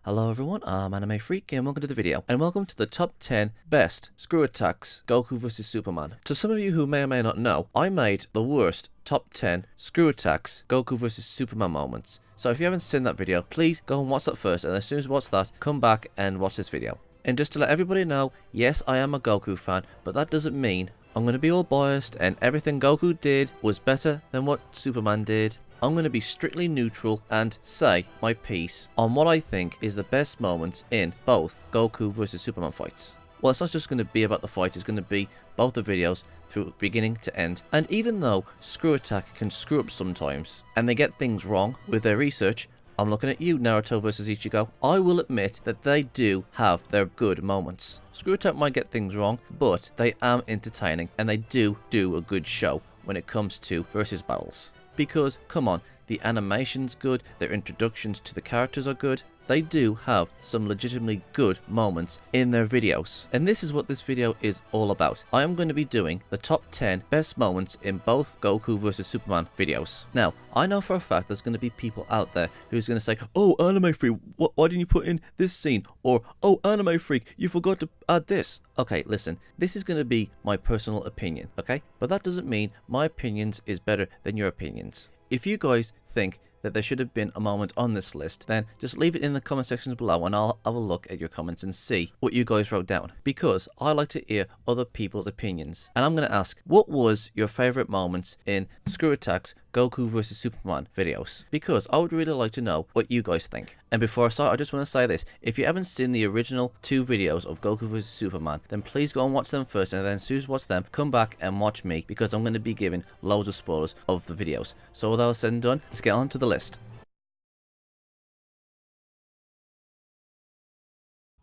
Hello everyone, I'm Anime Freak and welcome to the video, and welcome to the top 10 best screw attacks Goku vs Superman. To some of you who may or may not know, I made the worst top 10 screw attacks Goku vs Superman moments. So if you haven't seen that video, please go and watch that first, and as soon as you watch that, come back and watch this video. And just to let everybody know, yes, I am a Goku fan, but that doesn't mean I'm going to be all biased and everything Goku did was better than what Superman did. I'm going to be strictly neutral and say my piece on what I think is the best moments in both Goku vs Superman fights. Well, it's not just going to be about the fight, it's going to be both the videos through beginning to end. And even though Screw Attack can screw up sometimes and they get things wrong with their research, I'm looking at you, Naruto vs Ichigo, I will admit that they do have their good moments. Screw Attack might get things wrong, but they are entertaining and they do a good show when it comes to versus battles. Because, come on, the animation's good, their introductions to the characters are good, they do have some legitimately good moments in their videos. And this is what this video is all about. I am going to be doing the top 10 best moments in both Goku vs Superman videos. Now, I know for a fact there's going to be people out there who's going to say, oh, Anime Freak, why didn't you put in this scene? Or, oh, Anime Freak, you forgot to add this. Okay, listen, this is going to be my personal opinion, okay? But that doesn't mean my opinions is better than your opinions. If you guys think that there should have been a moment on this list, then just leave it in the comment sections below and I'll have a look at your comments and see what you guys wrote down. Because I like to hear other people's opinions. And I'm going to ask, what was your favourite moments in Screw Attack's Goku vs Superman videos? Because I would really like to know what you guys think. And before I start, I just want to say this. If you haven't seen the original 2 videos of Goku vs Superman, then please go and watch them first, and then as soon as you watch them, come back and watch me, because I'm going to be giving loads of spoilers of the videos. So with all said and done, let's get on to the list.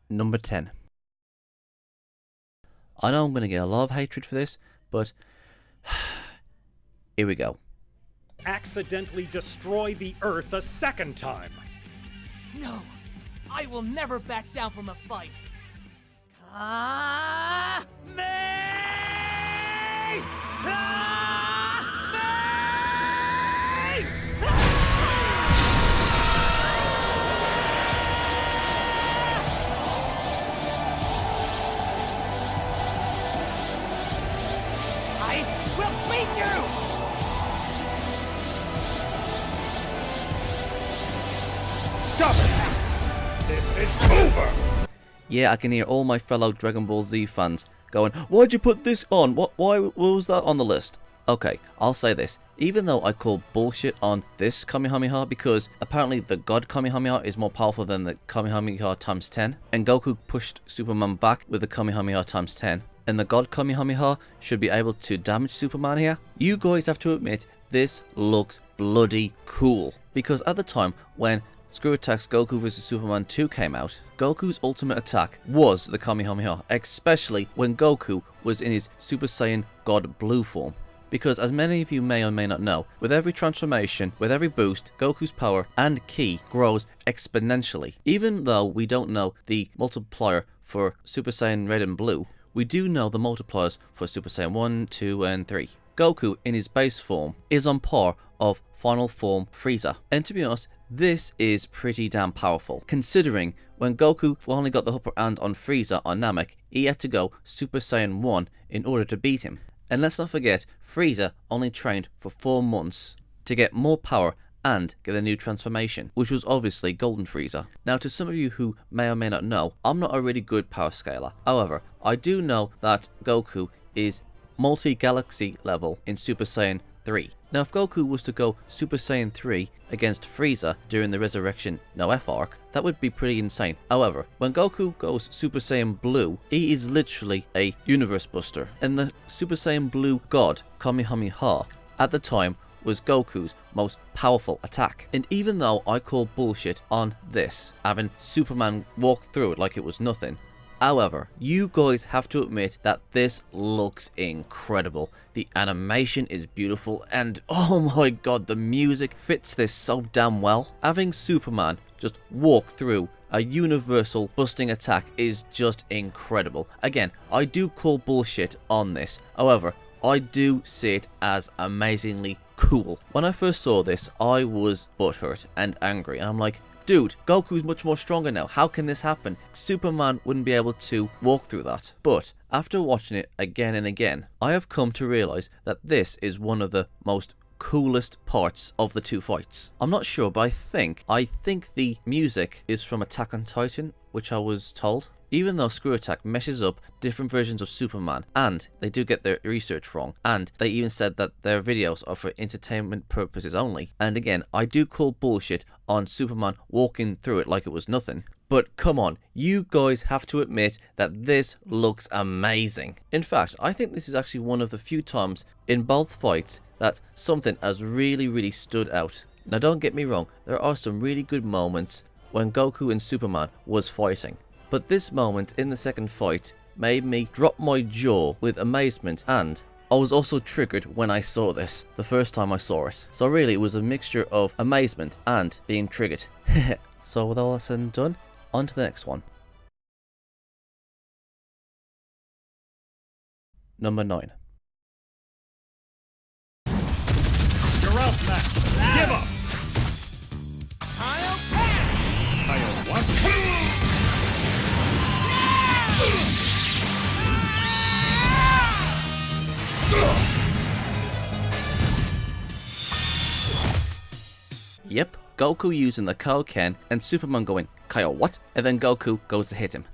Number 10. I know I'm going to get a lot of hatred for this, but here we go. Accidentally destroy the Earth a second time. No, I will never back down from a fight. Kame! I will beat you! Stop it! This is over! Yeah, I can hear all my fellow Dragon Ball Z fans going, why'd you put this on? Why was that on the list? Okay, I'll say this. Even though I call bullshit on this Kamehameha, because apparently the God Kamehameha is more powerful than the Kamehameha times 10, and Goku pushed Superman back with the Kamehameha times 10, and the God Kamehameha should be able to damage Superman here, you guys have to admit this looks bloody cool. Because at the time when Screw Attack's Goku vs Superman 2 came out, Goku's ultimate attack was the Kamehameha, especially when Goku was in his Super Saiyan God Blue form. Because as many of you may or may not know, with every transformation, with every boost, Goku's power and ki grows exponentially. Even though we don't know the multiplier for Super Saiyan Red and Blue, we do know the multipliers for Super Saiyan 1, 2 and 3. Goku in his base form is on par of final form Frieza. And to be honest, this is pretty damn powerful, considering when Goku finally got the upper hand on Frieza on Namek, he had to go Super Saiyan 1 in order to beat him. And let's not forget, Frieza only trained for 4 months to get more power and get a new transformation, which was obviously Golden Frieza. Now, to some of you who may or may not know, I'm not a really good power scaler. However, I do know that Goku is multi-galaxy level in Super Saiyan 3. Now, if Goku was to go Super Saiyan 3 against Frieza during the Resurrection No F arc, that would be pretty insane. However, when Goku goes Super Saiyan Blue, he is literally a universe buster. And the Super Saiyan Blue God, Kamehameha, at the time was Goku's most powerful attack. And even though I call bullshit on this, having Superman walk through it like it was nothing, however, you guys have to admit that this looks incredible. The animation is beautiful and oh my god, the music fits this so damn well. Having Superman just walk through a universal busting attack is just incredible. Again, I do call bullshit on this. However, I do see it as amazingly cool. When I first saw this, I was butthurt and angry, and I'm like, dude, Goku's much more stronger now. How can this happen? Superman wouldn't be able to walk through that. But after watching it again and again, I have come to realize that this is one of the most coolest parts of the two fights. I'm not sure, but I think the music is from Attack on Titan, which I was told. Even though Screwattack meshes up different versions of Superman, and they do get their research wrong, and they even said that their videos are for entertainment purposes only. And again, I do call bullshit on Superman walking through it like it was nothing. But come on, you guys have to admit that this looks amazing. In fact, I think this is actually one of the few times in both fights that something has really stood out. Now don't get me wrong, there are some really good moments when Goku and Superman was fighting. But this moment in the second fight made me drop my jaw with amazement, and I was also triggered when I saw this, the first time I saw it. So really it was a mixture of amazement and being triggered. So with all that said and done, on to the next one. Number 9. You're out, Max. Give up. I'll catch! I'll what? Yep, Goku using the Kaioken and Superman going, Kaio what? And then Goku goes to hit him.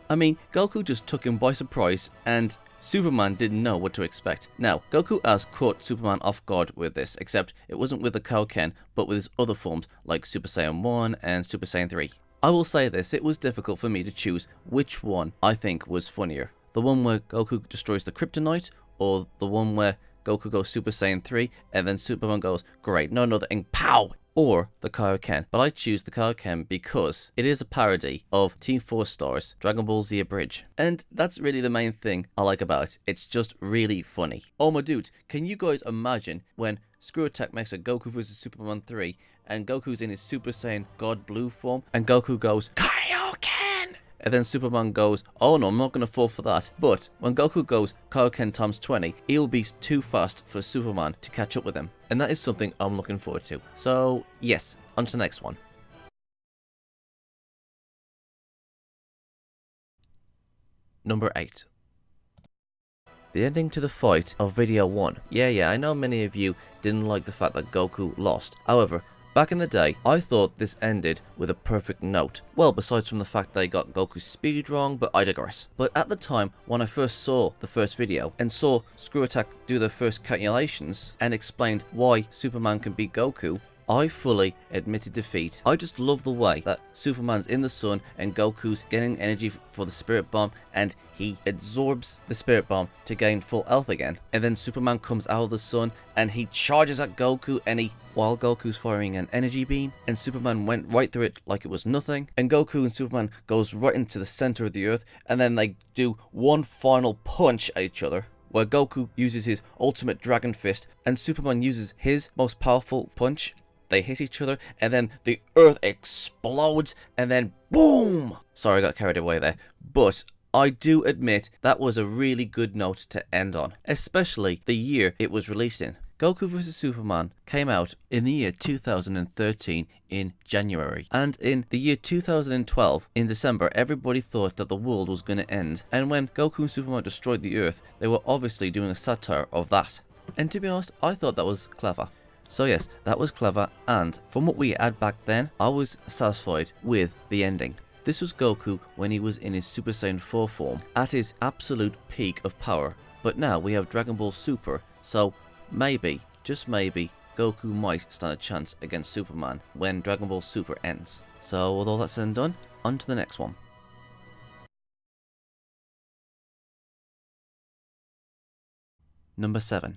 I mean, Goku just took him by surprise and Superman didn't know what to expect. Now, Goku has caught Superman off guard with this, except it wasn't with the Kaioken, but with his other forms like Super Saiyan 1 and Super Saiyan 3. I will say this, it was difficult for me to choose which one I think was funnier. The one where Goku destroys the kryptonite, or the one where Goku goes Super Saiyan 3 and then Superman goes, great, no another thing, pow! Or the Kaioken. But I choose the Kaioken because it is a parody of Team 4 Star's Dragon Ball Z Abridged. And that's really the main thing I like about it. It's just really funny. Oh my dude, can you guys imagine when Screwattack makes a Goku vs Superman 3 and Goku's in his Super Saiyan God Blue form and Goku goes, Kaioken! And then Superman goes, oh no, I'm not going to fall for that. But when Goku goes Kaioken times 20, he'll be too fast for Superman to catch up with him. And that is something I'm looking forward to. So yes, on to the next one. Number 8. The ending to the fight of video 1. Yeah, I know many of you didn't like the fact that Goku lost. However, back in the day, I thought this ended with a perfect note. Well, besides from the fact they got Goku's speed wrong, but I digress. But at the time, when I first saw the first video, and saw Screwattack do their first calculations, and explained why Superman can beat Goku, I fully admitted defeat. I just love the way that Superman's in the sun and Goku's getting energy for the spirit bomb and he absorbs the spirit bomb to gain full health again. And then Superman comes out of the sun and he charges at Goku and while Goku's firing an energy beam and Superman went right through it like it was nothing. And Goku and Superman goes right into the center of the earth and then they do one final punch at each other, where Goku uses his ultimate dragon fist and Superman uses his most powerful punch. They hit each other and then the earth explodes and then boom! Sorry, I got carried away there. But I do admit that was a really good note to end on, especially the year it was released in. Goku vs Superman came out in the year 2013 in January, and in the year 2012 in December everybody thought that the world was going to end, and when Goku and Superman destroyed the earth they were obviously doing a satire of that. And to be honest, I thought that was clever. So yes, that was clever, and from what we had back then, I was satisfied with the ending. This was Goku when he was in his Super Saiyan 4 form, at his absolute peak of power. But now we have Dragon Ball Super, so maybe, just maybe, Goku might stand a chance against Superman when Dragon Ball Super ends. So with all that said and done, on to the next one. Number 7.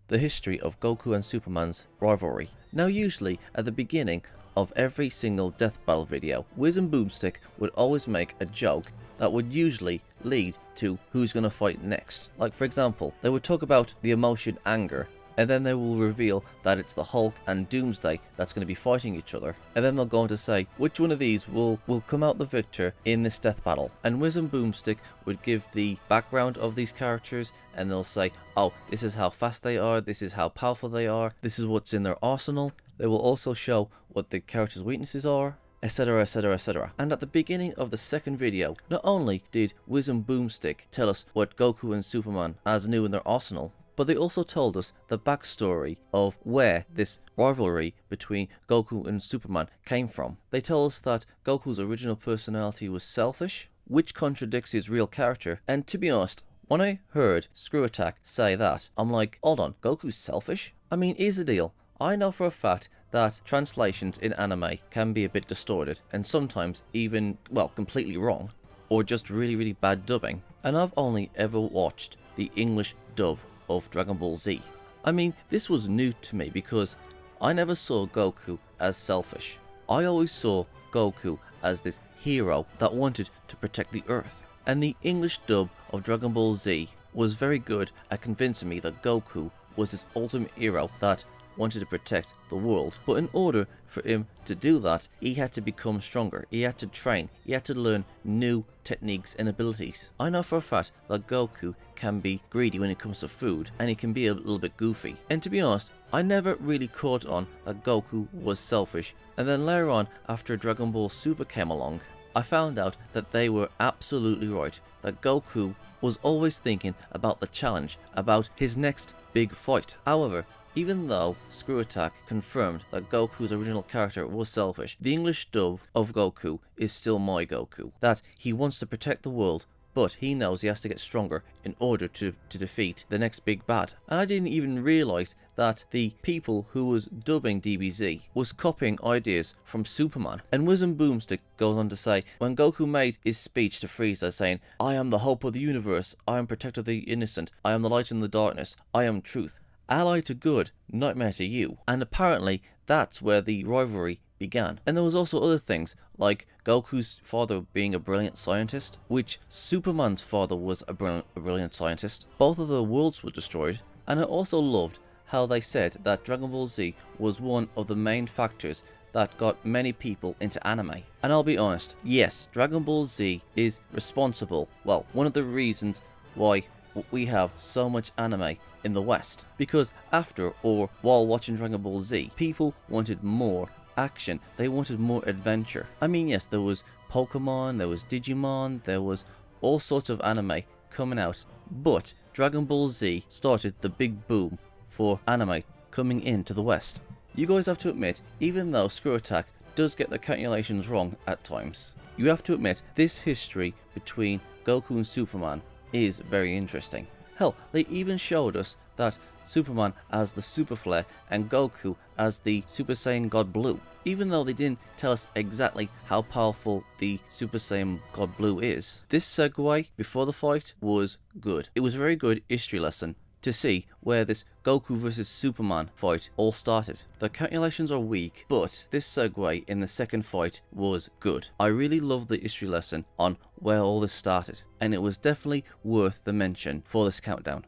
The history of Goku and Superman's rivalry. Now usually at the beginning of every single death battle video, Wiz and Boomstick would always make a joke that would usually lead to who's gonna fight next. Like for example, they would talk about the emotion anger, and then they will reveal that it's the Hulk and Doomsday that's going to be fighting each other. And then they'll go on to say which one of these will come out the victor in this death battle. And Wiz and Boomstick would give the background of these characters and they'll say, oh, this is how fast they are, this is how powerful they are, this is what's in their arsenal. They will also show what the character's weaknesses are, etc, etc, etc. And at the beginning of the second video, not only did Wiz and Boomstick tell us what Goku and Superman as new in their arsenal, but they also told us the backstory of where this rivalry between Goku and Superman came from. They tell us that Goku's original personality was selfish, which contradicts his real character, and to be honest, when I heard screwattacks say that, I'm like, hold on, Goku's selfish? I mean, here's the deal. I know for a fact that translations in anime can be a bit distorted, and sometimes even, well, completely wrong, or just really, really bad dubbing. And I've only ever watched the English dub of Dragon Ball Z. I mean, this was new to me because I never saw Goku as selfish. I always saw Goku as this hero that wanted to protect the Earth. And the English dub of Dragon Ball Z was very good at convincing me that Goku was this ultimate hero that wanted to protect the world. But in order for him to do that, he had to become stronger. He had to train. He had to learn new techniques and abilities. I know for a fact that Goku can be greedy when it comes to food, and he can be a little bit goofy. And to be honest, I never really caught on that Goku was selfish. And then later on, after Dragon Ball Super came along, I found out that they were absolutely right. That Goku was always thinking about the challenge, about his next big fight. However, even though screwattacks confirmed that Goku's original character was selfish, the English dub of Goku is still my Goku. That he wants to protect the world, but he knows he has to get stronger in order to defeat the next big bad. And I didn't even realise that the people who was dubbing DBZ was copying ideas from Superman. And Wiz and Boomstick goes on to say, when Goku made his speech to Frieza saying, "I am the hope of the universe, I am protector of the innocent, I am the light in the darkness, I am truth. Ally to good, nightmare to you." And apparently that's where the rivalry began. And there was also other things, like Goku's father being a brilliant scientist, which Superman's father was a brilliant scientist. Both of their worlds were destroyed. And I also loved how they said that Dragon Ball Z was one of the main factors that got many people into anime. And I'll be honest, yes, Dragon Ball Z is responsible, well, one of the reasons why we have so much anime in the West. Because after or while watching Dragon Ball Z, people wanted more action. They wanted more adventure. I mean, yes, there was Pokemon, there was Digimon, there was all sorts of anime coming out. But Dragon Ball Z started the big boom for anime coming into the West. You guys have to admit, even though screwattacks does get the calculations wrong at times, you have to admit this history between Goku and Superman is very interesting. Hell, they even showed us that Superman as the Super Flare and Goku as the Super Saiyan God Blue. Even though they didn't tell us exactly how powerful the Super Saiyan God Blue is, this segue before the fight was good. It was a very good history lesson to see where this Goku vs Superman fight all started. The calculations are weak, but this segue in the second fight was good. I really loved the history lesson on where all this started, and it was definitely worth the mention for this countdown.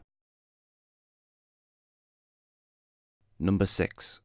Number 6.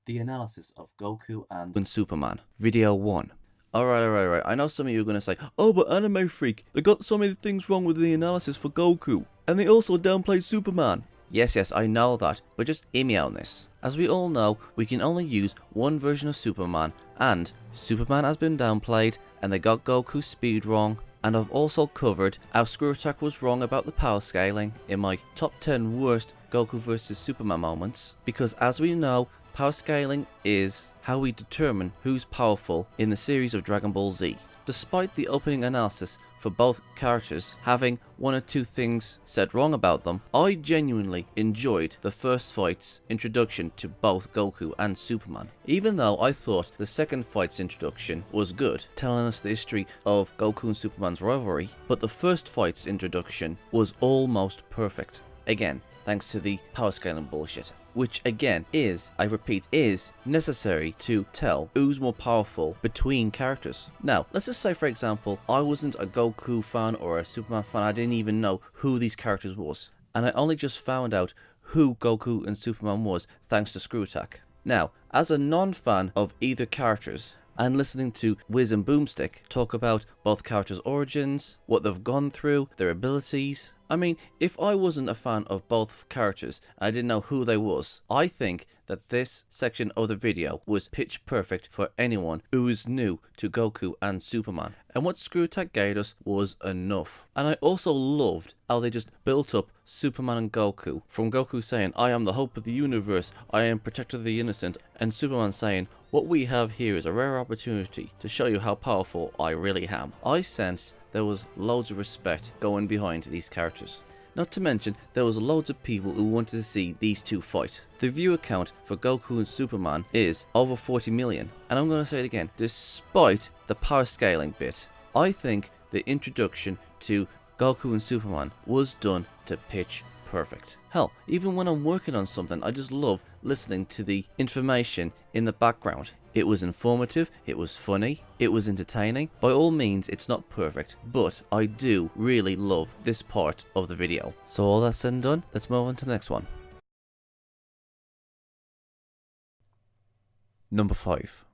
The analysis of Goku and Superman. Video 1. Alright. I know some of you are going to say, "Oh, but Anime Freak, they got so many things wrong with the analysis for Goku. And they also downplayed Superman." Yes, I know that, but just hear me out on this. As we all know, we can only use one version of Superman, and Superman has been downplayed, and they got Goku's speed wrong. And I've also covered how screwattacks was wrong about the power scaling in my top 10 worst Goku vs Superman moments. Because as we know, power scaling is how we determine who's powerful in the series of Dragon Ball Z. Despite the opening analysis for both characters having one or two things said wrong about them, I genuinely enjoyed the first fight's introduction to both Goku and Superman. Even though I thought the second fight's introduction was good, telling us the history of Goku and Superman's rivalry, but the first fight's introduction was almost perfect. Again, thanks to the power scaling bullshit. Which again is, I repeat, is necessary to tell who's more powerful between characters. Now, let's just say for example, I wasn't a Goku fan or a Superman fan, I didn't even know who these characters was. And I only just found out who Goku and Superman was thanks to screwattacks. Now, as a non-fan of either characters, and listening to Wiz and Boomstick talk about both characters' origins, what they've gone through, their abilities. I mean, if I wasn't a fan of both characters, I didn't know who they was, I think that this section of the video was pitch perfect for anyone who is new to Goku and Superman. And what screwattack gave us was enough. And I also loved how they just built up Superman and Goku. From Goku saying, I am the hope of the universe, I am protector of the innocent, and Superman saying, what we have here is a rare opportunity to show you how powerful I really am. I sensed there was loads of respect going behind these characters. Not to mention, there was loads of people who wanted to see these two fight. The view count for Goku and Superman is over 40 million. And I'm going to say it again, despite the power scaling bit, I think the introduction to Goku and Superman was done to pitch perfect. Hell, even when I'm working on something, I just love listening to the information in the background. It was informative, it was funny, it was entertaining. By all means, it's not perfect, but I do really love this part of the video. So all that said and done, let's move on to the next one. Number 5.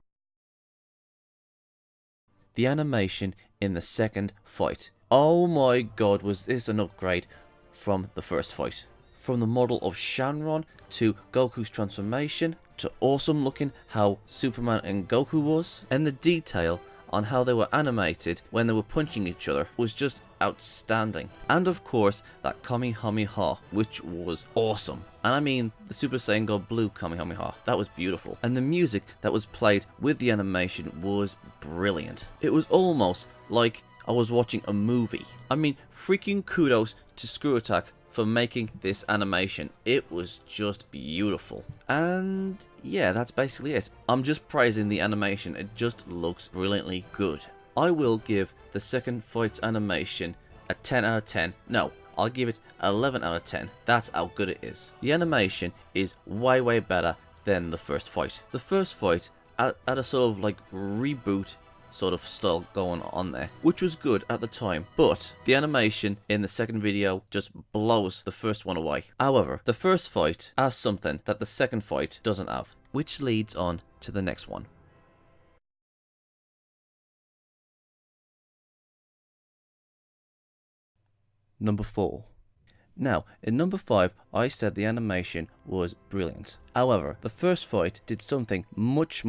The animation in the second fight. Oh my god, was this an upgrade from the first fight. From the model of Shanron to Goku's transformation to awesome looking how Superman and Goku was, and the detail on how they were animated when they were punching each other was just outstanding. And of course that Kamehameha, which was awesome. And I mean the Super Saiyan God Blue Kamehameha, that was beautiful. And the music that was played with the animation was brilliant. It was almost like I was watching a movie. I mean, freaking kudos to screwattack for making this animation. It was just beautiful. And yeah, that's basically it. I'm just praising the animation. It just looks brilliantly good. I will give the second fight's animation a 10 out of 10. No, I'll give it 11 out of 10. That's how good it is. The animation is way better than the first fight. The first fight had a sort of like reboot sort of style going on there, which was good at the time, but the animation in the second video just blows the first one away. However, the first fight has something that the second fight doesn't have, which leads on to the next one. Number 4. Now, in number 5, I said the animation was brilliant. However, the first fight did something much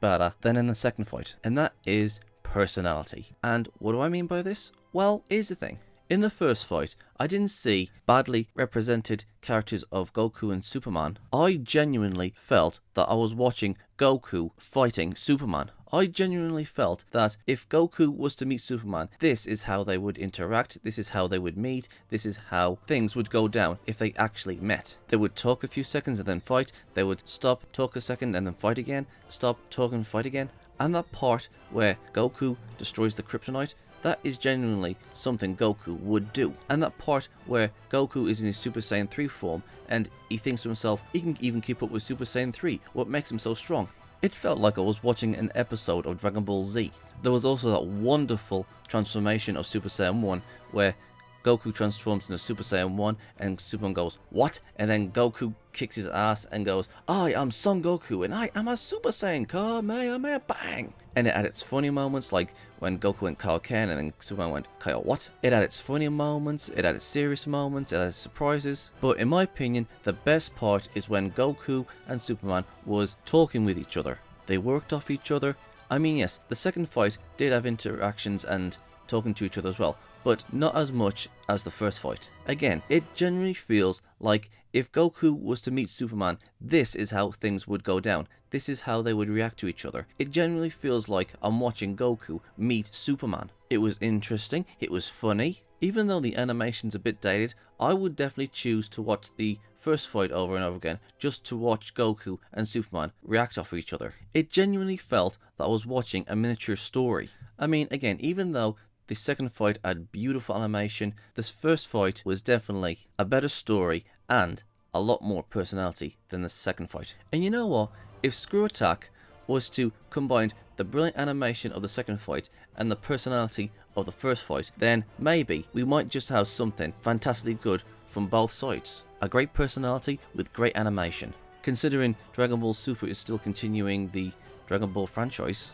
better than in the second fight, and that is personality. And what do I mean by this? Well, here's the thing. In the first fight, I didn't see badly represented characters of Goku and Superman. I genuinely felt that I was watching Goku fighting Superman. I genuinely felt that if Goku was to meet Superman, this is how they would interact, this is how they would meet, this is how things would go down if they actually met. They would talk a few seconds and then fight, they would stop, talk a second and then fight again, stop, talk and fight again. And that part where Goku destroys the kryptonite, that is genuinely something Goku would do. And that part where Goku is in his Super Saiyan 3 form and he thinks to himself, he can even keep up with Super Saiyan 3, what makes him so strong? It felt like I was watching an episode of Dragon Ball Z. There was also that wonderful transformation of Super Saiyan 1 where Goku transforms into Super Saiyan 1 and Superman goes, what? And then Goku kicks his ass and goes, I am Son Goku and I am a Super Saiyan Kamehameha bang! And it had its funny moments like when Goku went Kaioken and then Superman went Kaio what? It had its funny moments, it had its serious moments, it had its surprises. But in my opinion, the best part is when Goku and Superman was talking with each other. They worked off each other. I mean, yes, the second fight did have interactions and talking to each other as well, but not as much as the first fight. Again, it generally feels like if Goku was to meet Superman, this is how things would go down. This is how they would react to each other. It generally feels like I'm watching Goku meet Superman. It was interesting, it was funny. Even though the animation's a bit dated, I would definitely choose to watch the first fight over and over again just to watch Goku and Superman react off each other. It genuinely felt that I was watching a miniature story. I mean, again, even though the second fight had beautiful animation, this first fight was definitely a better story and a lot more personality than the second fight. And you know what? If screwattack was to combine the brilliant animation of the second fight and the personality of the first fight, then maybe we might just have something fantastically good from both sides. A great personality with great animation. Considering Dragon Ball Super is still continuing the Dragon Ball franchise,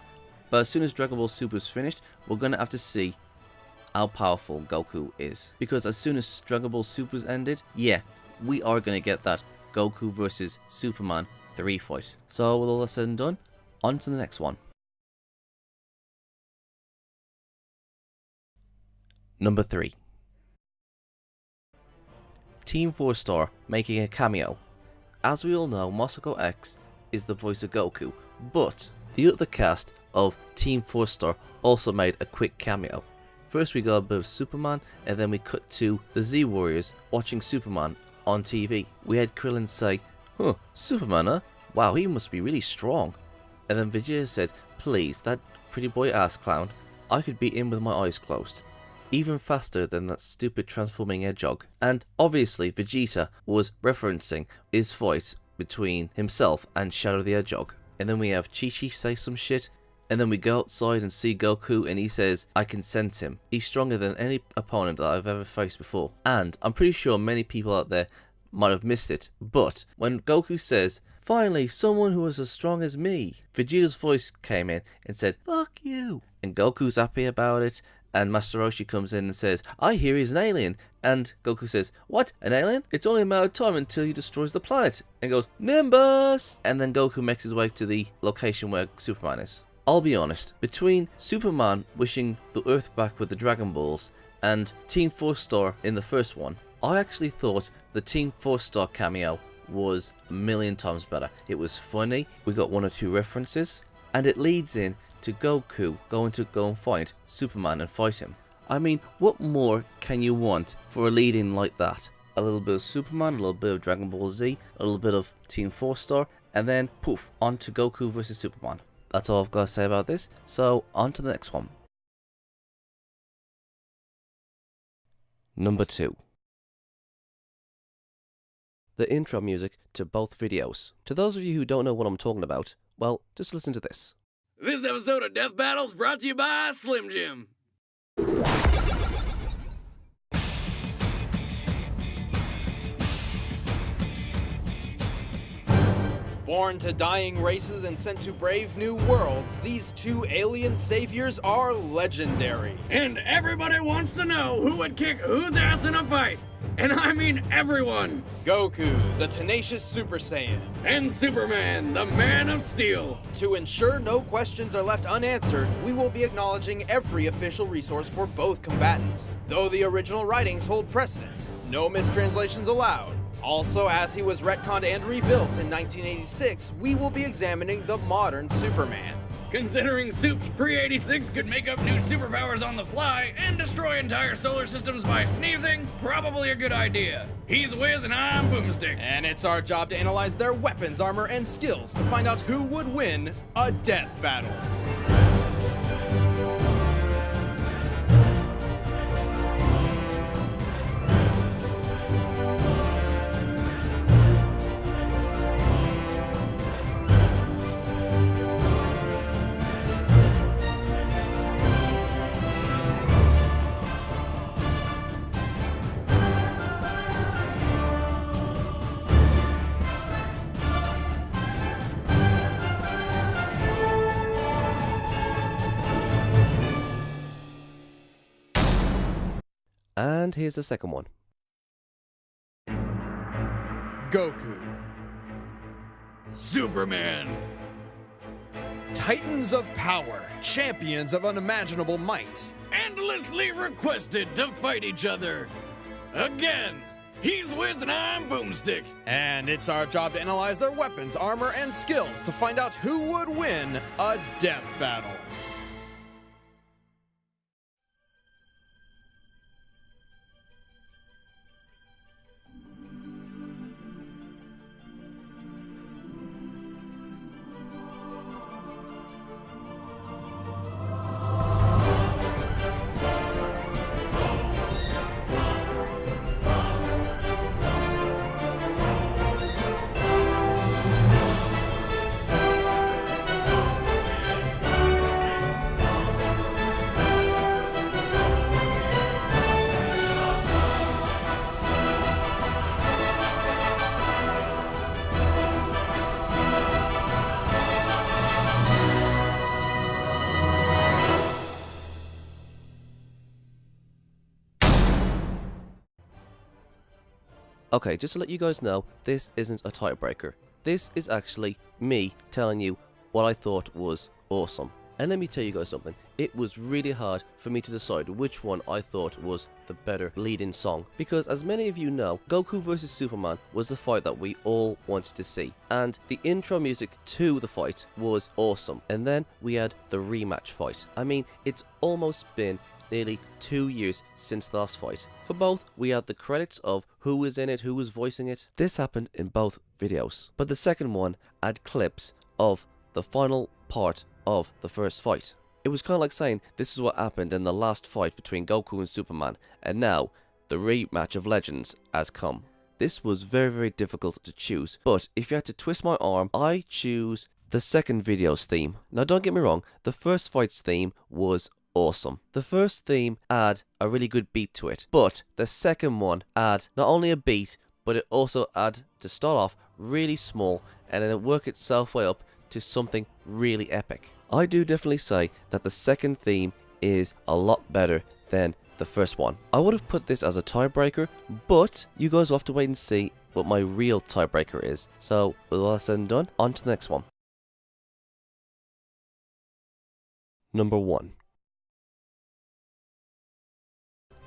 But as soon as Dragon Ball Super is finished, we're going to have to see how powerful Goku is. Because as soon as Dragon Ball Super's ended, yeah, we are going to get that Goku versus Superman 3 fight. So with all that said and done, on to the next one. Number 3. Team 4 Star making a cameo. As we all know, Masako X is the voice of Goku, but the other cast of Team 4 Star also made a quick cameo. First we got a bit of Superman, and then we cut to the Z Warriors watching Superman on TV. We had Krillin say, "Huh, Superman, huh? Wow, he must be really strong." And then Vegeta said, "Please, that pretty boy ass clown, I could beat him with my eyes closed. Even faster than that stupid transforming hedgehog." And obviously Vegeta was referencing his fight between himself and Shadow the Hedgehog. And then we have Chi-Chi say some shit, and then we go outside and see Goku, and he says, "I can sense him. He's stronger than any opponent that I've ever faced before." And I'm pretty sure many people out there might have missed it, but when Goku says, "Finally, someone who is as strong as me," Vegeta's voice came in and said, "Fuck you." And Goku's happy about it, and Master Roshi comes in and says, "I hear he's an alien." And Goku says, "What? An alien? It's only a matter of time until he destroys the planet." And goes, "Nimbus!" And then Goku makes his way to the location where Superman is. I'll be honest, between Superman wishing the Earth back with the Dragon Balls and Team 4 Star in the first one, I actually thought the Team 4 Star cameo was a million times better. It was funny, we got one or two references, and it leads in to Goku going to go and find Superman and fight him. I mean, what more can you want for a lead-in like that? A little bit of Superman, a little bit of Dragon Ball Z, a little bit of Team 4 Star, and then poof, on to Goku versus Superman. That's all I've got to say about this, so on to the next one. Number 2. The intro music to both videos. To those of you who don't know what I'm talking about, well, just listen to this. This episode of Death Battles brought to you by Slim Jim. Born to dying races and sent to brave new worlds, these two alien saviors are legendary. And everybody wants to know who would kick whose ass in a fight. And I mean everyone. Goku, the tenacious Super Saiyan. And Superman, the Man of Steel. To ensure no questions are left unanswered, we will be acknowledging every official resource for both combatants. Though the original writings hold precedence, no mistranslations allowed. Also, as he was retconned and rebuilt in 1986, we will be examining the modern Superman. Considering Supes pre-86 could make up new superpowers on the fly and destroy entire solar systems by sneezing, probably a good idea. He's Wiz and I'm Boomstick. And it's our job to analyze their weapons, armor, and skills to find out who would win a death battle. And here's the second one. Goku. Superman. Titans of power, champions of unimaginable might. Endlessly requested to fight each other. Again, he's Wiz and I'm Boomstick. And it's our job to analyze their weapons, armor, and skills to find out who would win a death battle. Okay, just to let you guys know, this isn't a tiebreaker. This is actually me telling you what I thought was awesome. And let me tell you guys something, it was really hard for me to decide which one I thought was the better lead-in song, because as many of you know, Goku vs Superman was the fight that we all wanted to see, and the intro music to the fight was awesome, and then we had the rematch fight. I mean, it's almost been nearly 2 years since the last fight. For both, we had the credits of who was in it, who was voicing it. This happened in both videos, but the second one had clips of the final part of the first fight. It was kind of like saying this is what happened in the last fight between Goku and Superman, and now the rematch of legends has come. This was very, very difficult to choose, but if you had to twist my arm, I choose the second video's theme. Now don't get me wrong, the first fight's theme was awesome. The first theme had a really good beat to it, but the second one had not only a beat, but it also had to start off really small and then it worked itself way up to something really epic. I do definitely say that the second theme is a lot better than the first one. I would have put this as a tiebreaker, but you guys will have to wait and see what my real tiebreaker is. So with all that said and done, on to the next one. Number 1.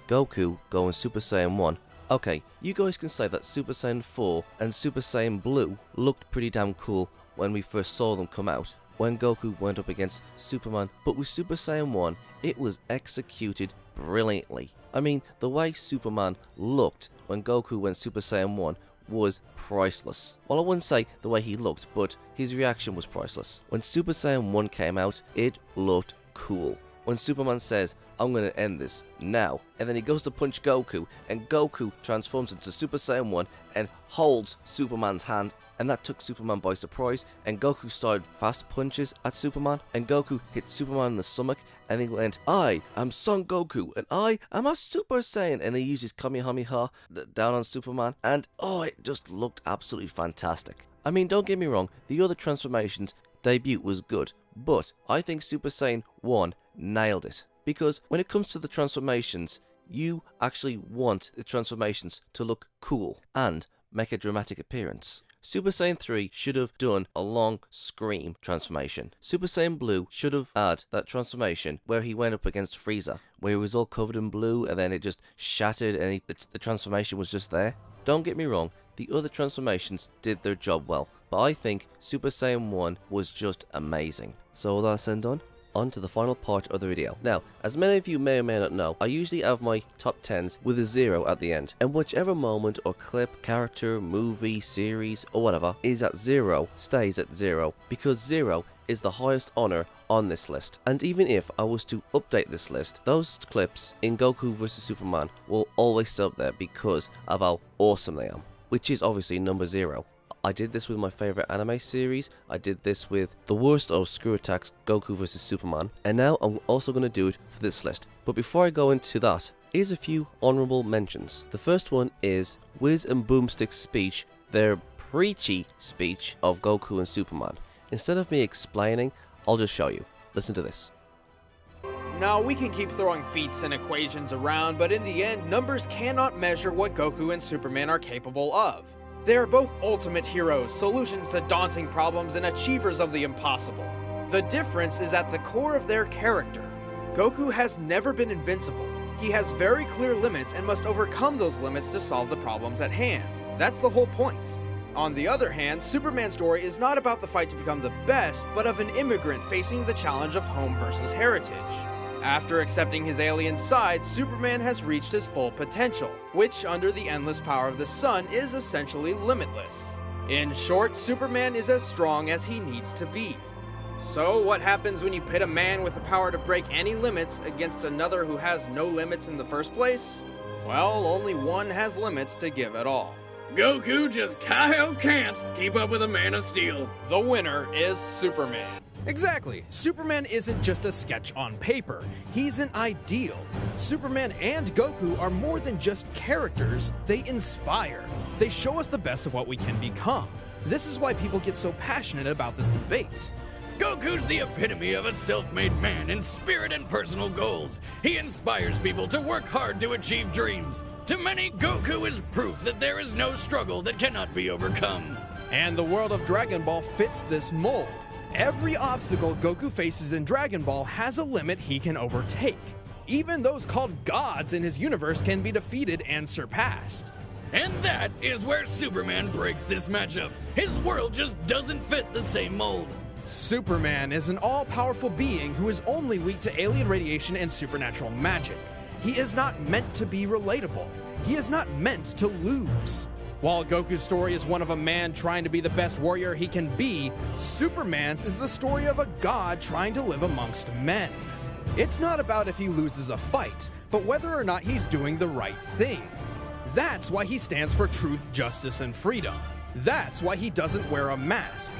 Goku going Super Saiyan 1. Okay, you guys can say that Super Saiyan 4 and Super Saiyan Blue looked pretty damn cool when we first saw them come out, when Goku went up against Superman, but with Super Saiyan 1, it was executed brilliantly. I mean, the way Superman looked when Goku went Super Saiyan 1 was priceless. Well, I wouldn't say the way he looked, but his reaction was priceless. When Super Saiyan 1 came out, it looked cool. When Superman says, "I'm gonna end this now," and then he goes to punch Goku, and Goku transforms into Super Saiyan 1 and holds Superman's hand, and that took Superman by surprise, and Goku started fast punches at Superman, and Goku hit Superman in the stomach, and he went, "I am Son Goku, and I am a Super Saiyan," and he used his Kamehameha down on Superman, and oh, it just looked absolutely fantastic. I mean, don't get me wrong, the other transformations debut was good, but I think Super Saiyan 1 nailed it, because when it comes to the transformations, you actually want the transformations to look cool and make a dramatic appearance. Super Saiyan 3 should have done a long scream transformation. Super Saiyan Blue should have had that transformation where he went up against Frieza, where he was all covered in blue and then it just shattered and the transformation was just there. Don't get me wrong, the other transformations did their job well, but I think Super Saiyan 1 was just amazing. So all that said and done, on to the final part of the video. Now, as many of you may or may not know, I usually have my top 10s with a 0 at the end, and whichever moment or clip, character, movie, series, or whatever is at 0 stays at 0, because 0 is the highest honor on this list. And even if I was to update this list, those clips in Goku vs Superman will always stay up there because of how awesome they are, which is obviously number 0. I did this with my favorite anime series, I did this with the worst of screwattacks, Goku vs Superman, and now I'm also going to do it for this list. But before I go into that, here's a few honourable mentions. The first one is Wiz and Boomstick's speech, their preachy speech of Goku and Superman. Instead of me explaining, I'll just show you. Listen to this. Now, we can keep throwing feats and equations around, but in the end, numbers cannot measure what Goku and Superman are capable of. They are both ultimate heroes, solutions to daunting problems, and achievers of the impossible. The difference is at the core of their character. Goku has never been invincible. He has very clear limits and must overcome those limits to solve the problems at hand. That's the whole point. On the other hand, Superman's story is not about the fight to become the best, but of an immigrant facing the challenge of home versus heritage. After accepting his alien side, Superman has reached his full potential, which, under the endless power of the sun, is essentially limitless. In short, Superman is as strong as he needs to be. So, what happens when you pit a man with the power to break any limits against another who has no limits in the first place? Well, only one has limits to give at all. Goku just can't keep up with a Man of Steel. The winner is Superman. Exactly. Superman isn't just a sketch on paper. He's an ideal. Superman and Goku are more than just characters. They inspire. They show us the best of what we can become. This is why people get so passionate about this debate. Goku's the epitome of a self-made man in spirit and personal goals. He inspires people to work hard to achieve dreams. To many, Goku is proof that there is no struggle that cannot be overcome. And the world of Dragon Ball fits this mold. Every obstacle Goku faces in Dragon Ball has a limit he can overtake. Even those called gods in his universe can be defeated and surpassed. And that is where Superman breaks this matchup. His world just doesn't fit the same mold. Superman is an all-powerful being who is only weak to alien radiation and supernatural magic. He is not meant to be relatable. He is not meant to lose. While Goku's story is one of a man trying to be the best warrior he can be, Superman's is the story of a god trying to live amongst men. It's not about if he loses a fight, but whether or not he's doing the right thing. That's why he stands for truth, justice, and freedom. That's why he doesn't wear a mask.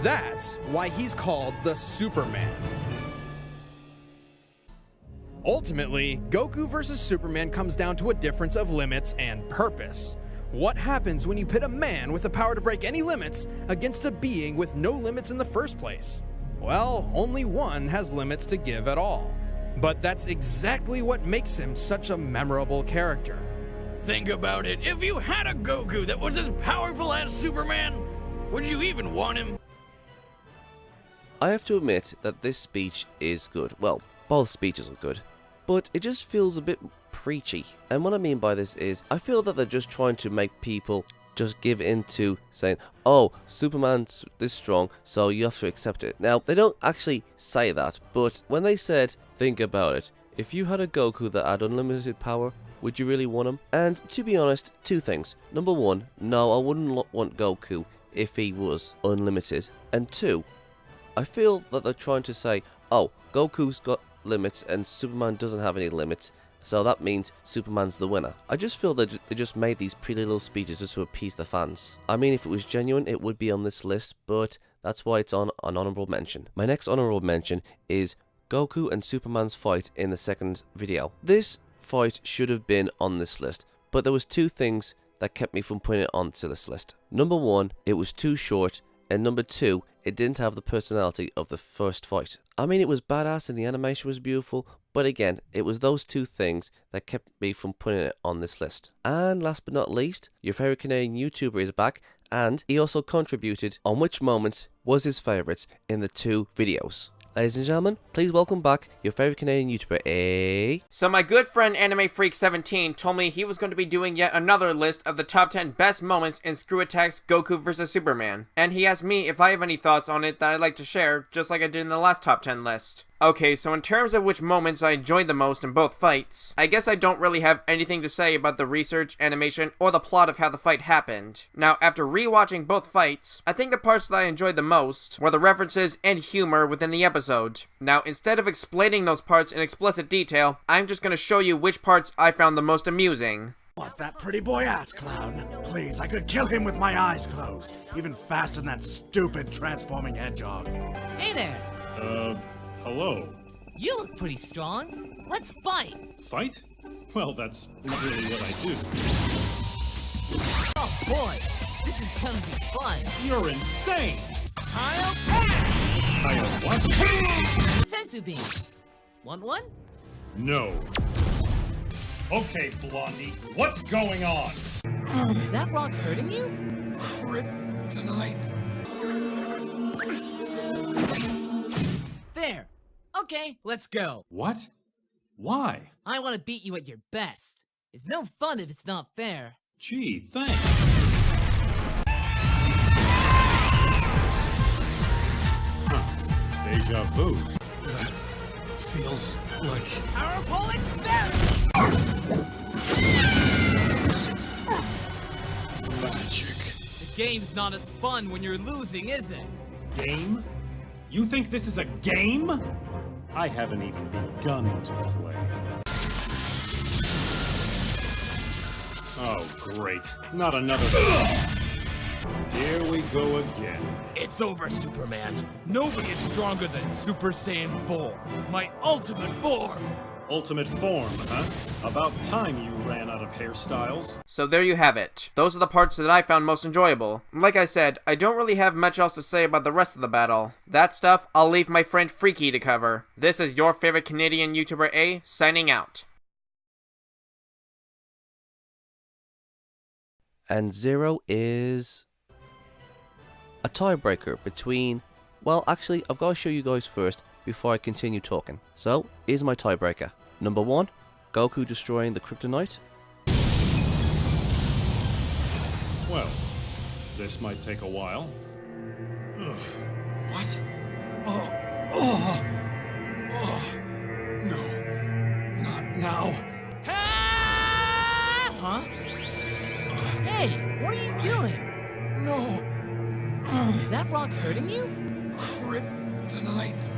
That's why he's called the Superman. Ultimately, Goku versus Superman comes down to a difference of limits and purpose. What happens when you pit a man with the power to break any limits against a being with no limits in the first place? Well, only one has limits to give at all. But that's exactly what makes him such a memorable character. Think about it. If you had a Goku that was as powerful as Superman, would you even want him? I have to admit that this speech is good. Well, both speeches are good. But it just feels a bit preachy. And what I mean by this is, I feel that they're just trying to make people just give in to saying, oh, Superman's this strong, so you have to accept it. Now, they don't actually say that, but when they said, think about it, if you had a Goku that had unlimited power, would you really want him? And to be honest, two things. Number one, no, I wouldn't want Goku if he was unlimited. And two, I feel that they're trying to say, oh, Goku's got limits and Superman doesn't have any limits, so that means Superman's the winner. I just feel that they just made these pretty little speeches just to appease the fans. I mean, if it was genuine, it would be on this list, but that's why it's on an honorable mention. My next honorable mention is Goku and Superman's fight in the second video. This fight should have been on this list, but there was two things that kept me from putting it onto this list. Number one, it was too short, and number two, it didn't have the personality of the first fight. I mean, it was badass and the animation was beautiful, but again, it was those two things that kept me from putting it on this list. And last but not least, your favorite Canadian YouTuber is back, and he also contributed on which moments was his favorites in the two videos. Ladies and gentlemen, please welcome back your favorite Canadian YouTuber, So my good friend Anime Freak 17 told me he was going to be doing yet another list of the top 10 best moments in screwattacks Goku vs Superman. And he asked me if I have any thoughts on it that I'd like to share, just like I did in the last top 10 list. Okay, so in terms of which moments I enjoyed the most in both fights, I guess I don't really have anything to say about the research, animation, or the plot of how the fight happened. Now, after rewatching both fights, I think the parts that I enjoyed the most were the references and humor within the episode. Now, instead of explaining those parts in explicit detail, I'm just gonna show you which parts I found the most amusing. What, that pretty boy ass clown? Please, I could kill him with my eyes closed. Even faster than that stupid transforming hedgehog. Hey there! Hello. You look pretty strong. Let's fight! Fight? Well, that's not really what I do. Oh boy, this is gonna be fun. You're insane! I'll pass! I what? Sensu beam. Want one? No. Okay, Blondie, what's going on? Is that rock hurting you? Kryptonite. There. Okay, let's go. What? Why? I want to beat you at your best. It's no fun if it's not fair. Gee, thanks. Huh. Deja vu. That feels like... Power pole extend! magic. The game's not as fun when you're losing, is it? Game? You think this is a game? I haven't even begun to play. Oh, great. Not another... Here we go again. It's over, Superman. Nobody is stronger than Super Saiyan 4. My ultimate form. Ultimate form, huh? About time you ran out of hairstyles. So there you have it. Those are the parts that I found most enjoyable. Like I said, I don't really have much else to say about the rest of the battle. That stuff, I'll leave my friend Freaky to cover. This is your favorite Canadian YouTuber A, signing out. And 0 is a tiebreaker between... Well, actually, I've got to show you guys first before I continue talking. So, here's my tiebreaker. Number 1, Goku destroying the kryptonite. Well, this might take a while. Ugh. What? No. Not now. Huh? Hey, what are you doing? No. Is that rock hurting you? Kryptonite.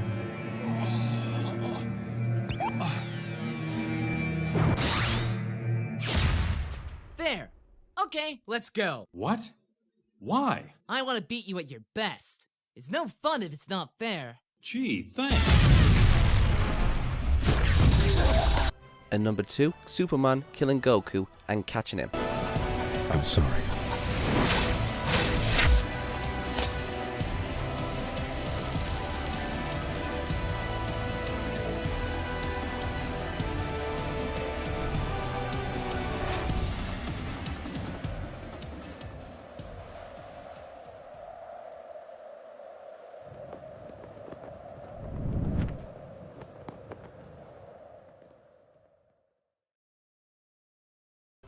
There. Okay, let's go. What? Why? I want to beat you at your best. It's no fun if it's not fair. Gee, thanks. And number 2, Superman killing Goku and catching him. I'm sorry.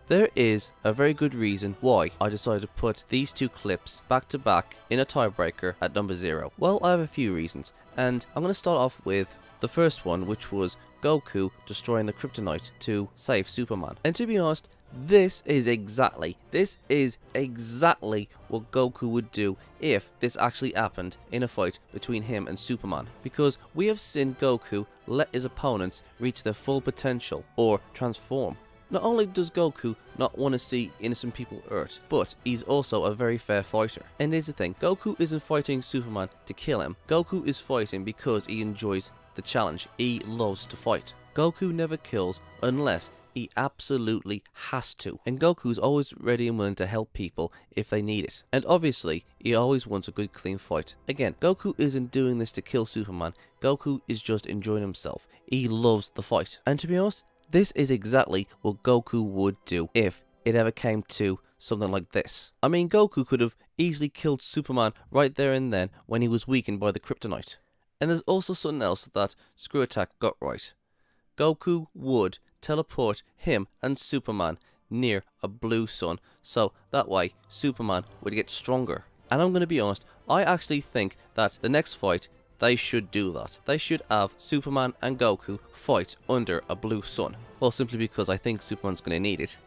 There is a very good reason why I decided to put these 2 clips back to back in a tiebreaker at number 0. Well, I have a few reasons, and I'm going to start off with the first one, which was Goku destroying the kryptonite to save Superman. And to be honest, this is exactly what Goku would do if this actually happened in a fight between him and Superman. Because we have seen Goku let his opponents reach their full potential or transform. Not only does Goku not want to see innocent people hurt, but he's also a very fair fighter. And here's the thing, Goku isn't fighting Superman to kill him. Goku is fighting because he enjoys the challenge. He loves to fight. Goku never kills unless he absolutely has to. And Goku's always ready and willing to help people if they need it. And obviously, he always wants a good clean fight. Again, Goku isn't doing this to kill Superman. Goku is just enjoying himself. He loves the fight. And to be honest, this is exactly what Goku would do if it ever came to something like this. I mean, Goku could have easily killed Superman right there and then when he was weakened by the kryptonite. And there's also something else that screwattacks got right. Goku would teleport him and Superman near a blue sun, so that way Superman would get stronger. And I'm going to be honest, I actually think that the next fight, they should do that. They should have Superman and Goku fight under a blue sun. Well, simply because I think Superman's going to need it.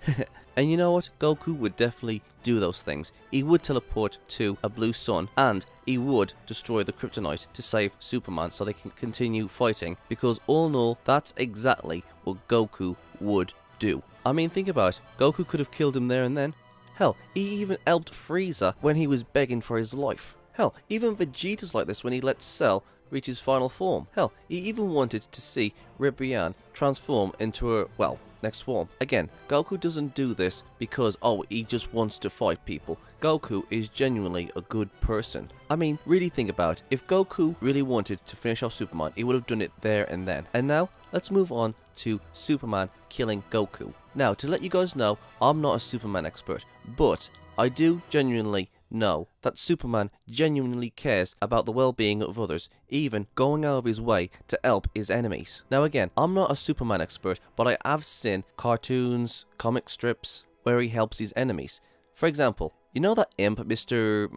And you know what? Goku would definitely do those things. He would teleport to a blue sun and he would destroy the kryptonite to save Superman so they can continue fighting. Because all in all, that's exactly what Goku would do. I mean, think about it. Goku could have killed him there and then. Hell, he even helped Frieza when he was begging for his life. Hell, even Vegeta's like this when he lets Cell reach his final form. Hell, he even wanted to see Ribrianne transform into her, well, next form. Again, Goku doesn't do this because, oh, he just wants to fight people. Goku is genuinely a good person. I mean, really think about it. If Goku really wanted to finish off Superman, he would have done it there and then. And now, let's move on to Superman killing Goku. Now, to let you guys know, I'm not a Superman expert, but I do genuinely know that Superman genuinely cares about the well-being of others, even going out of his way to help his enemies. Now again, I'm not a Superman expert, but I have seen cartoons, comic strips, where he helps his enemies. For example, you know that imp, Mr.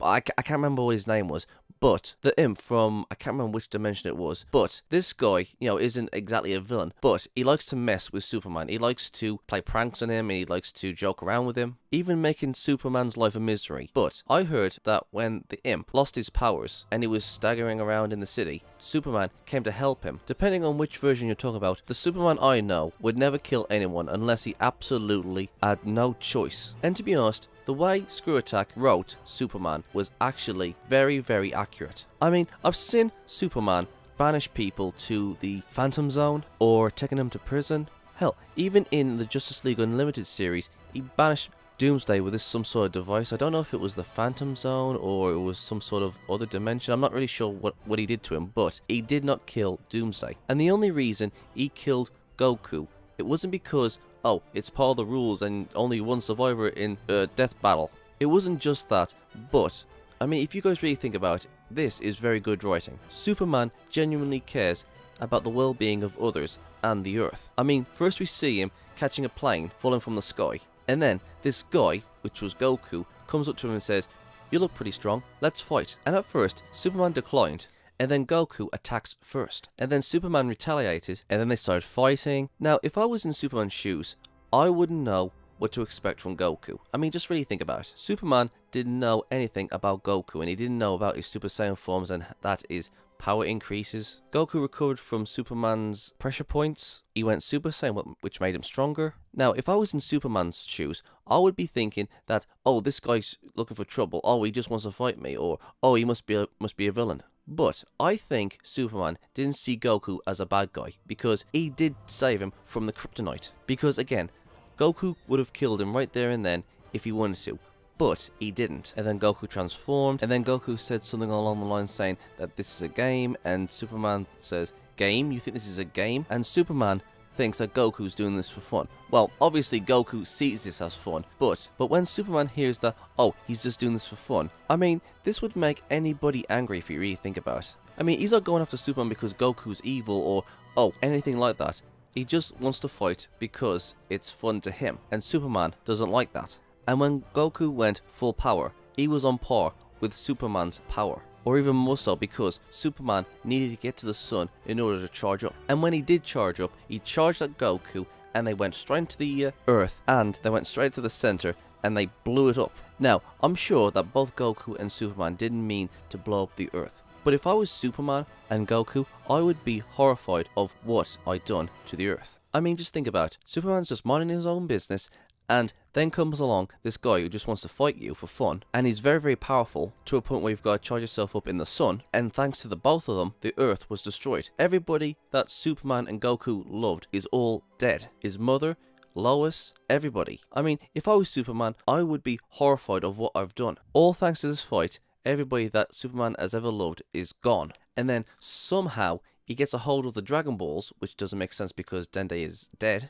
I can't remember what his name was, but the imp from, I can't remember which dimension it was, but this guy, you know, isn't exactly a villain, but he likes to mess with Superman. He likes to play pranks on him, and he likes to joke around with him, even making Superman's life a misery. But I heard that when the imp lost his powers and he was staggering around in the city, Superman came to help him. Depending on which version you're talking about, the Superman I know would never kill anyone unless he absolutely had no choice. And to be honest, the way screwattacks wrote Superman was actually very, very accurate. I mean, I've seen Superman banished people to the Phantom Zone or taking them to prison. Hell, even in the Justice League Unlimited series, he banished Doomsday with some sort of device. I don't know if it was the Phantom Zone or it was some sort of other dimension. I'm not really sure what he did to him, but he did not kill Doomsday. And the only reason he killed Goku, it wasn't because, oh, it's part of the rules and only one survivor in a death battle. It wasn't just that, but, I mean, if you guys really think about it, this is very good writing. Superman genuinely cares about the well-being of others and the Earth. I mean, first we see him catching a plane falling from the sky. And then this guy, which was Goku, comes up to him and says, "You look pretty strong, let's fight." And at first, Superman declined, and then Goku attacked first. And then Superman retaliated, and then they started fighting. Now, if I was in Superman's shoes, I wouldn't know what to expect from Goku. I mean, just really think about it. Superman didn't know anything about Goku, and he didn't know about his Super Saiyan forms, and that is power increases. Goku recovered from Superman's pressure points. He went Super Saiyan, which made him stronger. Now, if I was in Superman's shoes, I would be thinking that, oh, this guy's looking for trouble. Oh, he just wants to fight me. Or, oh, he must be a villain. But I think Superman didn't see Goku as a bad guy because he did save him from the kryptonite. Because again, Goku would have killed him right there and then if he wanted to. But he didn't. And then Goku transformed, and then Goku said something along the lines saying that this is a game, and Superman says, "Game? You think this is a game?" And Superman thinks that Goku's doing this for fun. Well, obviously Goku sees this as fun, but when Superman hears that, oh, he's just doing this for fun, I mean, this would make anybody angry if you really think about it. I mean, he's not going after Superman because Goku's evil or, oh, anything like that. He just wants to fight because it's fun to him, and Superman doesn't like that. And when Goku went full power, he was on par with Superman's power. Or even more so because Superman needed to get to the sun in order to charge up. And when he did charge up, he charged at Goku and they went straight into the Earth and they went straight to the center and they blew it up. Now, I'm sure that both Goku and Superman didn't mean to blow up the Earth. But if I was Superman and Goku, I would be horrified of what I'd done to the Earth. I mean, just think about it. Superman's just minding his own business, and then comes along this guy who just wants to fight you for fun, and he's very, very powerful to a point where you've got to charge yourself up in the sun, and thanks to the both of them, the Earth was destroyed. Everybody that Superman and Goku loved is all dead. His mother, Lois, everybody. I mean, if I was Superman, I would be horrified of what I've done. All thanks to this fight, everybody that Superman has ever loved is gone. And then somehow he gets a hold of the Dragon Balls, which doesn't make sense because Dende is dead.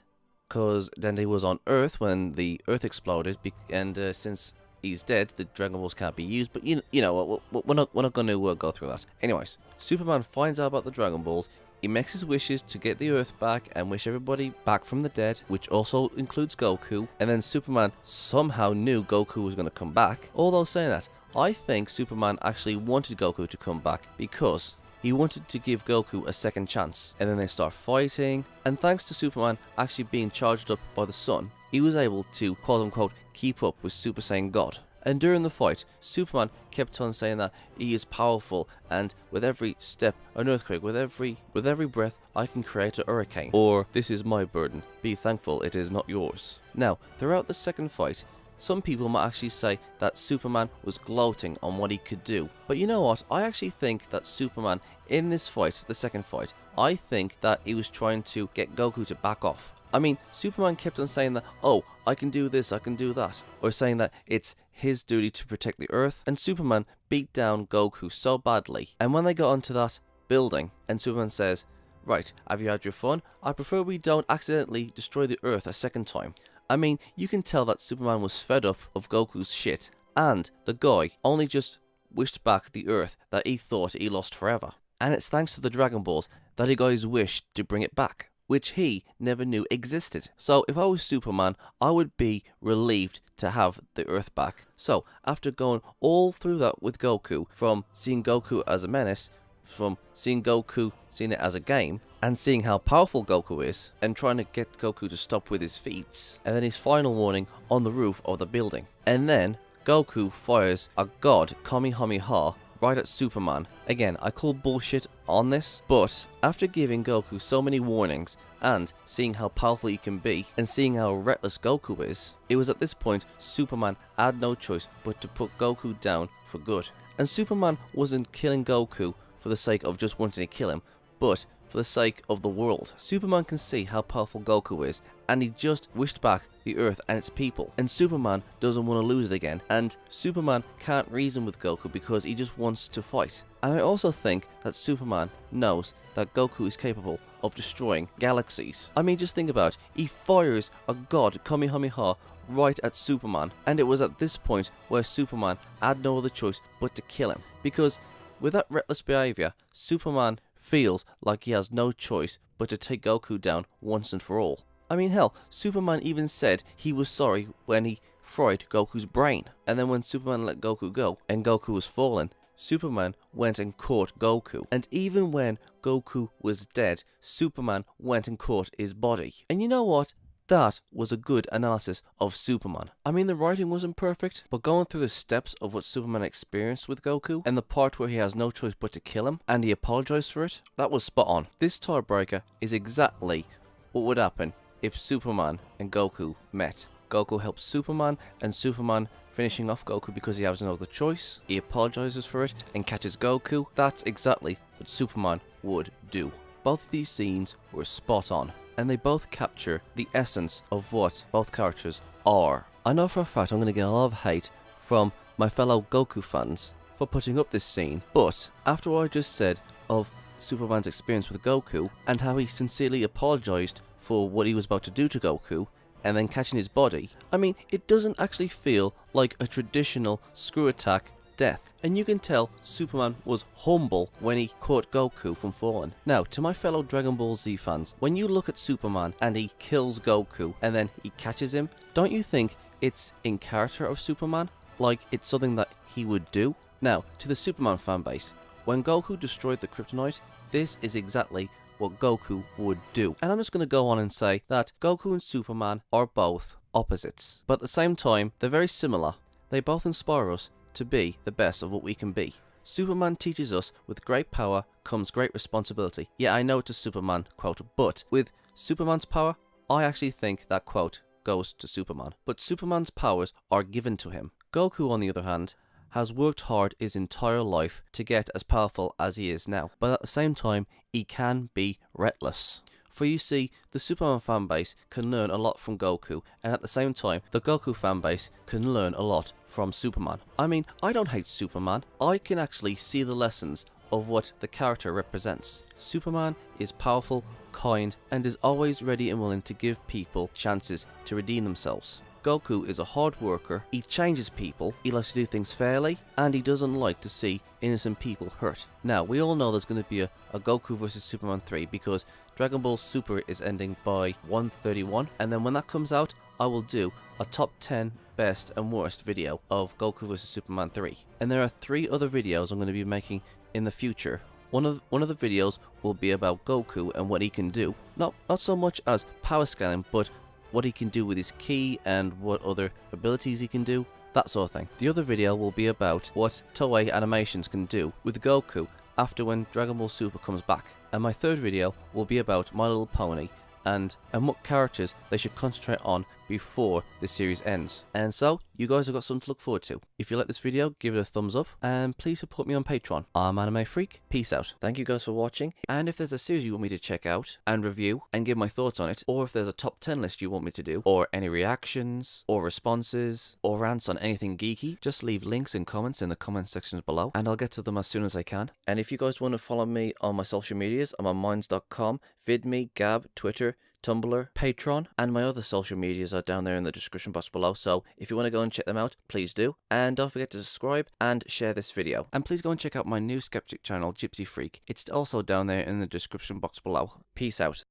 Because Dende was on Earth when the Earth exploded, and since he's dead, the Dragon Balls can't be used. But you know, we're not going to go through that. Anyways, Superman finds out about the Dragon Balls. He makes his wishes to get the Earth back and wish everybody back from the dead, which also includes Goku. And then Superman somehow knew Goku was going to come back. Although saying that, I think Superman actually wanted Goku to come back because he wanted to give Goku a second chance. And then they start fighting, and thanks to Superman actually being charged up by the sun, he was able to quote unquote keep up with Super Saiyan God. And during the fight, Superman kept on saying that he is powerful, and with every step an earthquake, with every breath I can create a hurricane, or this is my burden, be thankful it is not yours. Now, throughout the second fight, some people might actually say that Superman was gloating on what he could do. But you know what? I actually think that Superman, in this fight, the second fight, I think that he was trying to get Goku to back off. I mean, Superman kept on saying that, oh, I can do this, I can do that. Or saying that it's his duty to protect the Earth. And Superman beat down Goku so badly. And when they got onto that building, and Superman says, right, have you had your fun? I prefer we don't accidentally destroy the Earth a second time. I mean, you can tell that Superman was fed up of Goku's shit, and the guy only just wished back the Earth that he thought he lost forever. And it's thanks to the Dragon Balls that he got his wish to bring it back, which he never knew existed. So if I was Superman, I would be relieved to have the Earth back. So after going all through that with Goku, from seeing Goku as a menace, from seeing Goku, seeing it as a game, and seeing how powerful Goku is, and trying to get Goku to stop with his feats, and then his final warning on the roof of the building. And then Goku fires a god Kamehameha right at Superman. Again, I call bullshit on this, but after giving Goku so many warnings, and seeing how powerful he can be, and seeing how reckless Goku is, it was at this point Superman had no choice but to put Goku down for good. And Superman wasn't killing Goku for the sake of just wanting to kill him, but for the sake of the world. Superman can see how powerful Goku is, and he just wished back the Earth and its people. And Superman doesn't want to lose it again, and Superman can't reason with Goku because he just wants to fight. And I also think that Superman knows that Goku is capable of destroying galaxies. I mean, just think about it. He fires a god Kamehameha right at Superman, and it was at this point where Superman had no other choice but to kill him, because with that reckless behavior, Superman feels like he has no choice but to take Goku down once and for all. I mean, hell, Superman even said he was sorry when he fried Goku's brain. And then when Superman let Goku go and Goku was falling, Superman went and caught Goku. And even when Goku was dead, Superman went and caught his body. And you know what? That was a good analysis of Superman. I mean, the writing wasn't perfect, but going through the steps of what Superman experienced with Goku, and the part where he has no choice but to kill him, and he apologized for it, that was spot on. This tiebreaker is exactly what would happen if Superman and Goku met. Goku helps Superman, and Superman finishing off Goku because he has no other choice. He apologizes for it and catches Goku. That's exactly what Superman would do. Both of these scenes were spot on, and they both capture the essence of what both characters are. I know for a fact I'm going to get a lot of hate from my fellow Goku fans for putting up this scene, but after what I just said of Superman's experience with Goku and how he sincerely apologized for what he was about to do to Goku and then catching his body, I mean, it doesn't actually feel like a traditional screw attack death. And you can tell Superman was humble when he caught Goku from falling. Now, to my fellow Dragon Ball Z fans, when you look at Superman and he kills Goku and then he catches him, don't you think it's in character of Superman? Like it's something that he would do? Now, to the Superman fanbase, when Goku destroyed the kryptonite, this is exactly what Goku would do. And I'm just going to go on and say that Goku and Superman are both opposites, but at the same time, they're very similar. They both inspire us to be the best of what we can be. Superman teaches us with great power comes great responsibility. Yeah, I know it's a Superman quote, but with Superman's power, I actually think that quote goes to Superman. But Superman's powers are given to him. Goku, on the other hand, has worked hard his entire life to get as powerful as he is now. But at the same time, he can be reckless. For you see, the Superman fanbase can learn a lot from Goku, and at the same time, the Goku fanbase can learn a lot from Superman. I mean, I don't hate Superman. I can actually see the lessons of what the character represents. Superman is powerful, kind, and is always ready and willing to give people chances to redeem themselves. Goku is a hard worker, he changes people, he likes to do things fairly, and he doesn't like to see innocent people hurt. Now, we all know there's going to be a Goku vs Superman 3 because Dragon Ball Super is ending by 131, and then when that comes out, I will do a top 10 best and worst video of Goku vs Superman 3. And there are 3 other videos I'm going to be making in the future. One of the videos will be about Goku and what he can do. Not so much as power scaling, but what he can do with his ki and what other abilities he can do, that sort of thing. The other video will be about what Toei Animations can do with Goku after when Dragon Ball Super comes back. And my third video will be about My Little Pony and what characters they should concentrate on before the series ends. And so, you guys have got something to look forward to. If you like this video, give it a thumbs up, and please support me on Patreon. I'm Anime Freak, peace out. Thank you guys for watching, and if there's a series you want me to check out, and review, and give my thoughts on it, or if there's a top 10 list you want me to do, or any reactions, or responses, or rants on anything geeky, just leave links and comments in the comment sections below, and I'll get to them as soon as I can. And if you guys want to follow me on my social medias, I'm on minds.com, vidme, Gab, Twitter, Tumblr, Patreon, and my other social medias are down there in the description box below, so if you want to go and check them out, please do. And don't forget to subscribe and share this video. And please go and check out my new skeptic channel, Gypsy Freak. It's also down there in the description box below. Peace out.